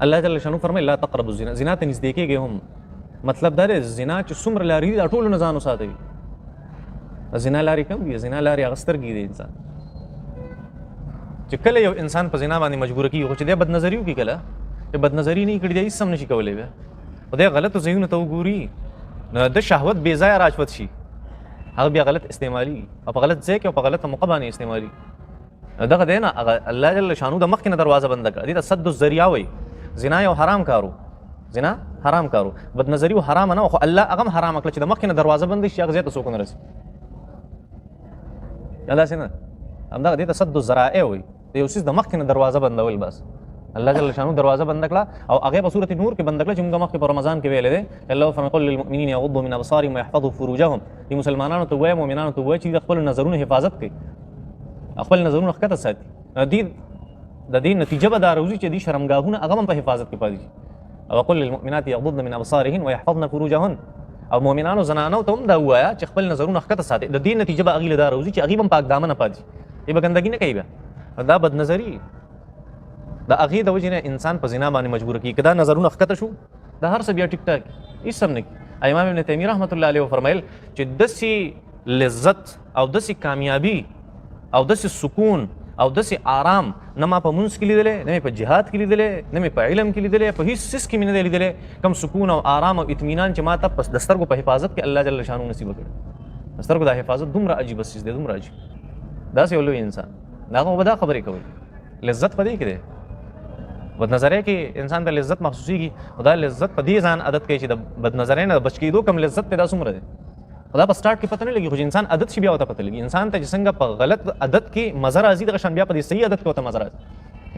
الله جل شانو فرمایي لا تقربوا الزنا، زنا ته نږدې کېږئ هم. مطلب دا دی زنا چې څومره لارې دي دا ټولو نه ځان وساتئ. زنا لارې کم دي، زنا لارې هغه سترګې دي انسان چې کله یو انسان په زنا باندې مجبور کېږي خو چې دی بدنظري وکړي کله چې بدنظري نه یې کړي دی هېڅ هم نشي کولی بیا خو دی غلطو ځایونو ته وګوري نو د شهوت بې ځایه راجوت شي هغه بیا غلط استعمالي او په غلط ځای کې او په غلطه موقع باندې استعمالي. دغه دی نه هغه الله جل شانو د مخکې نه دروازه بنده کړه. دې ته سد الذریعه وایي. زنا یو حرام کارو، زنا حرام کارو، بدنظري و حرام نه خو الله هغه هم حرام کړه چې د مخکې نه دروازه بندې شي هغه ځای ته څوک نه رسي. یا داسې نه همدغه دې ته سد الذرائع وایي. د یو څیز د مخکې نه دروازه بندول بس الله جل شانو دروازه بند کړه او هغه په سورۃ نور کې بند کړه چې موږ مخکې په رمضان کې ویلې ده الله فرمایي قل للمؤمنین یغضوا من ابصارهم ويحفظوا فروجهم. دې مسلمانانو ته وایي مؤمنانو ته وایي چې خپل نظرونو حفاظت کوي، خپل نظرونه ښکته ساتي. د دې نتیجه به دا راوځي چې دې شرمګاهونه هغه هم په حفاظت کې پاتې شي. او قل للمؤمنات یغضضن من ابصارهن ويحفظن فروجهن. او مؤمنانو زنانو ته هم دا وایه چې خپل نظرونه ښکته ساتي. د دې نتیجه به هغې له دا راوځي چې هغې هم پاک دامنه پاتې شي، یې به ګندګي نه کوي بیا. دا بدنظري د هغې د وجې نه انسان په زنا باندې مجبور کېږي. که دا نظرونه ښکته شو دا هر څه بیا ټیک ټاک هېڅ هم نه کړي. امام ابن تیمیه رحمت الله علیه وفرمیل چې داسې لذت او داسې کامیابي او داسې سکون او داسې آرام نه ما په مونځ کې لیدلی، نه مې په جهاد کې لیدلی، نه مې په علم کې لیدلی، په هېڅ څیز کې مې نه دی لیدلی کوم سکون او آرام او اطمینان چې ما ته د سترګو په حفاظت کې الله جل شانو نصیبه کړی. د سترګو دا حفاظت دومره عجیبه څیز دی، دومره عجیب. داسې یو لوی انسان د هغه به دا خبرې کوي. لذت په دې کې دی، بدنظرۍ کې انسان ته لذت محسوسېږي خو دا لذت په دې ځان عادت کوي چې د بدنظرۍ نه د بچ کېدو کوم لذت دی دا څومره دی. خو دا په سټارټ کې پته نه لګي خو چې انسان عادت شي بیا ورته پته لګي. انسان ته چې څنګه په غلط عادت کې مزه راځي دغه شان بیا په دې صحیح عادت کې ورته مزه راځي.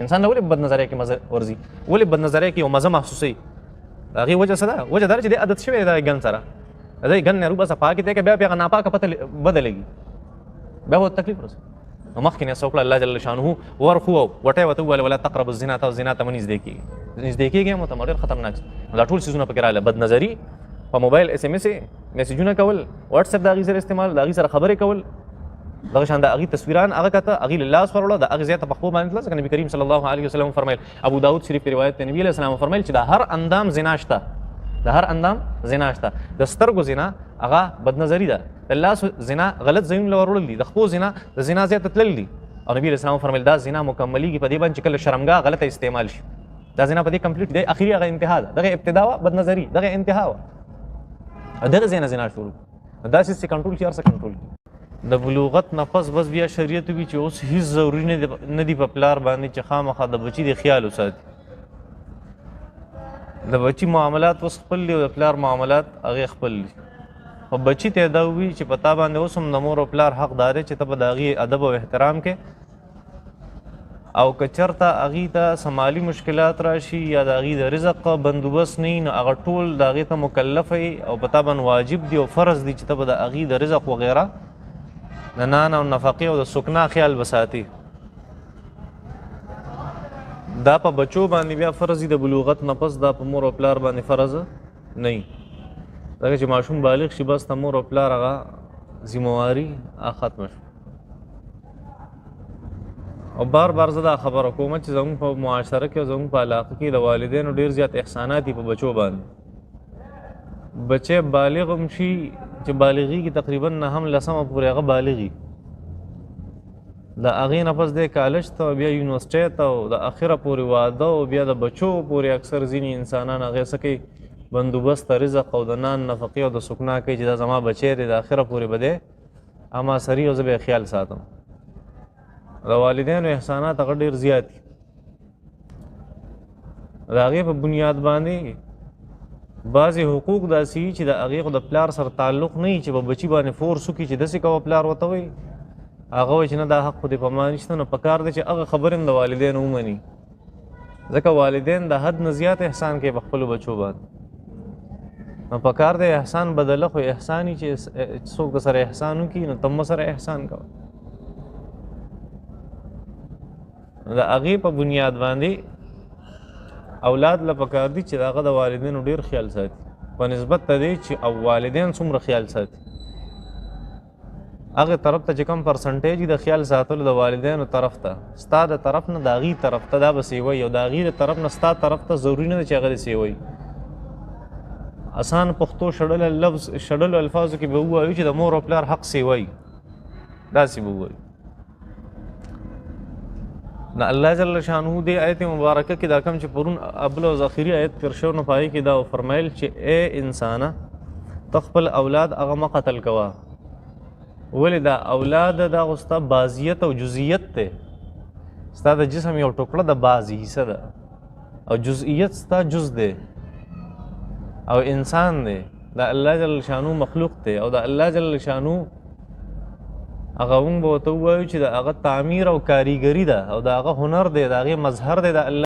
انسان له ولې بدنظرۍ کې مزه ورځي، ولې بدنظرۍ کې یو مزه محسوسوي؟ د هغې وجه څه ده؟ وجه دا چې دی عادت شوی دی د ګن سره، د دې ګن نه روباسه پاکې دی که بیا هغه ناپاکه پته بده لګي بیا به تکلیف رسي. نو مخکې نه څه وکړه الله جل شانه ورخو وټی ورته وویل ولا تقربوا الزنا ته زنا ته مه نږدې کېږي. نږدې کېږي هم ورته ډېر خطرناک دا ټول څیزونه پکې راغله. بدنظري په موبایل اس ام اس میسیجونه کول، واتس اپ د هغې سره استعمال، د هغې سره خبرې کول، دغه شان د هغې تصویران هغه کته هغې له لاس وروړه د هغې ځای ته په خپو باندې تله. ځکه نبي کریم صلی الله علیه وسلم فرمیل ابو داود شریف کې روایت دی نبي علیه السلام فرمیل چې د هر اندام زنا شته، د هر اندام زنا شته. د سترګو زنا هغه بدنظري ده، د لاس زنا غلط ځایونه له وروړل دي، د خپو زنا د زنا ځای ته تلل دي. او نبی علیه السلام فرمیل دا زنا مکملېږي په دې باندې چې کله شرمګاه غلطه استعمال شي. دا زنا په دې کمپلیټ دی، اخري هغه انتها ده. دغه ابتدا وه بدنظري، دغه انتها وه، دغه ځای نه زنا شروع. دا څیز چې کنټرول شي هر څه کنټرول کړي. د بلوغت نه پس بس بیا شریعت وي چې اوس هېڅ ضروري نه دي په پلار باندې چې خامخا د بچي د خیال وساتي. د بچي معاملات اوس خپل دي او د پلار معاملات هغې خپل دي. خو بچي ته دا ووي چې په تا باندې اوس هم د مور او پلار حق دا دی چې ته به د هغې ادب او احترام کې او که چېرته هغې ته څه مالي مشکلات راشي یا د هغې د رزق بندوبست نه وي نو هغه ټول د هغې ته مکلف وي او په تا باندې واجب دي او فرض دي چې ته به د هغې د رزق وغیره د نان او نفقې او د سکنا خیال به ساتي. دا په بچو باندې بیا فرض دي د بلوغت نه پس، دا په مور او پلار باندې فرض نه وي. ځکه چې ماشوم بالغ شي بس د مور او پلار هغه ذمواري ختمه شو. او بار بار زه دا خبره کوم چې زموږ په معاشره کې او زموږ په علاقه کې د والدینو ډېر زیات احسانات دي په بچو باندې. بچی بالغ هم شي چې بالغېږي تقریبا نه هم لسمه پورې هغه بالغي، د هغې نه پس دی کالج ته بیا یونیورسټۍ ته او د اخره پورې واده او بیا د بچو پورې اکثر ځینې انسانان هغې څه کوي بندوبست د رزق او د نان نفقې او د سکنا کوي چې دا زما بچی دی د اخره پورې به دی اما سري او زه به یې خیال ساتم. د والدینو احسانات هغه ډېر زیات دي. د هغې په بنیاد باندې بعضې حقوق داسې وي چې د هغې خو د پلار سره تعلق نه وي چې په بچي باندې فورس وکړي چې داسې کوه پلار ورته وایي هغه وایي چې نه دا حق خو دې په ما نشته. نو پکار دی چې هغه خبرې هم د والدینو ومني، ځکه والدین د حد نه زیات احسان کوي په خپلو بچو باندې. نو پکار دی احسان بدله خو احسان وي چې څوک د سره احسان وکړي نو ته هم سره احسان کوه. د هغې په بنیاد باندې اولاد له پکار دي چې د هغه د والدینو ډېر خیال ساتي په نسبت ته دی چې والدین څومره خیال ساتي. هغه طرف ته چې کم پرسنټیج د خیال ساتلو د والدینو طرف ته ستا د طرف نه د هغې طرف ته دا به سیوی او د هغې د طرف نه ستا طرف ته ضروري نه ده چې هغه دې سیوی. اسان پښتو شړلو الفاظو کې به ووایو چې د مور او پلار حق سیوی، داسې به ووایو. نه الله جل شانه دې آیت مبارکه کې دا کوم چې پرون اول او ذخیری آیت تر شو نو پای کې دا فرمایل چې اے انسانه تخپل اولاد هغه مه قتل کوه. ولې دا اولاد دا ستا بازیت او جزئیت دی، ستا د جسم یو ټوکړه د بازي حصه ده او جزئیت ستا جز دی او انسان دی، دا الله جل شانو مخلوق دی او دا الله جل شانو هغه مونږ به ورته ووایو چې د هغه تعمیر او کاریګري ده او د هغه هنر دی، د هغې مظهر دی د الله